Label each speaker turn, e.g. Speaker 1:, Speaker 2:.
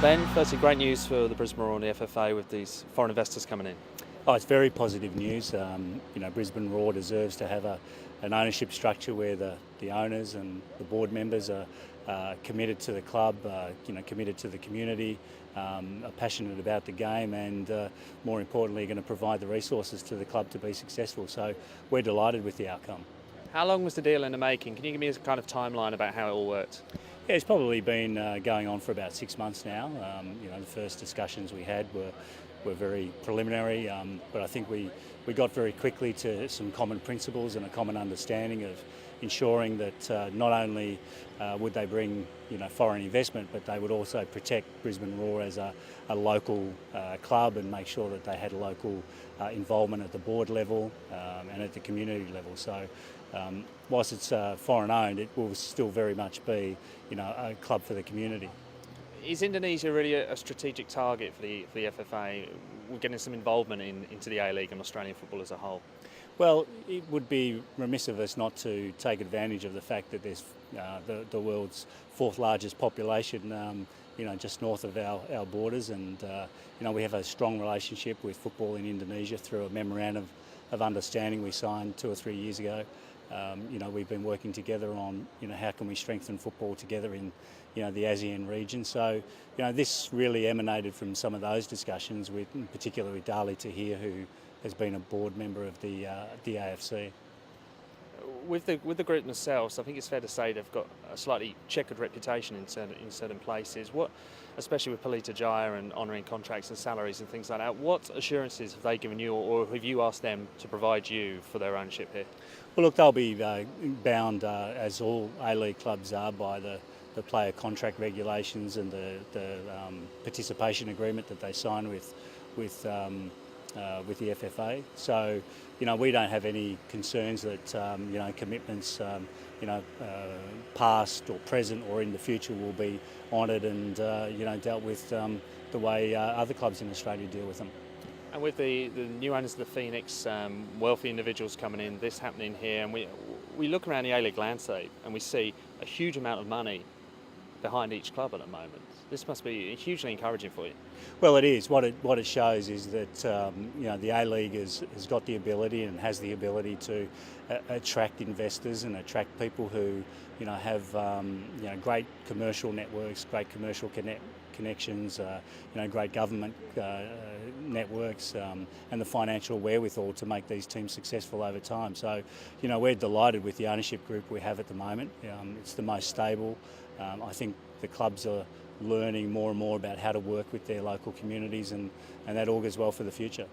Speaker 1: Ben, firstly, great news for the Brisbane Roar and the FFA with these foreign investors coming in.
Speaker 2: Oh, it's very positive news. Brisbane Roar deserves to have an ownership structure where the owners and the board members are committed to the club, committed to the community, are passionate about the game, and more importantly, are going to provide the resources to the club to be successful. So we're delighted with the outcome.
Speaker 1: How long was the deal in the making? Can you give me a kind of timeline about how it all worked?
Speaker 2: Yeah, it's probably been going on for about 6 months now. The first discussions we had were very preliminary, but I think we got very quickly to some common principles and a common understanding of ensuring that not only would they bring foreign investment, but they would also protect Brisbane Roar as a local club and make sure that they had a local involvement at the board level and at the community level. So whilst it's foreign owned, it will still very much be a club for the community.
Speaker 1: Is Indonesia really a strategic target for the FFA? We're getting some involvement into the A-League and Australian football as a whole.
Speaker 2: Well, it would be remiss of us not to take advantage of the fact that there's the world's fourth largest population, just north of our borders, and we have a strong relationship with football in Indonesia through a memorandum of understanding we signed 2 or 3 years ago. We've been working together on how can we strengthen football together in the ASEAN region. So this really emanated from some of those discussions, in particular with Dali Tahir, who has been a board member of the AFC.
Speaker 1: With the group themselves, I think it's fair to say they've got a slightly checkered reputation in certain places. Especially with Pelita Jaya and honouring contracts and salaries and things like that, what assurances have they given you, or have you asked them to provide you for their ownership here?
Speaker 2: Well, look, they'll be bound, as all A-League clubs are, by the player contract regulations and the participation agreement that they sign with the FFA. So, we don't have any concerns that, commitments, past or present or in the future will be honoured and, dealt with the way other clubs in Australia deal with them.
Speaker 1: And with the new owners of the Phoenix, wealthy individuals coming in, this happening here, and we look around the A-League landscape and we see a huge amount of money behind each club at the moment. This must be hugely encouraging for you.
Speaker 2: Well, it is. What it shows is that the A-League has got the ability and has the ability to attract investors and attract people who have great commercial networks, great commercial connections, great government networks, and the financial wherewithal to make these teams successful over time. So, we're delighted with the ownership group we have at the moment. It's the most stable. I think the clubs are learning more and more about how to work with their local communities, and that augurs well for the future.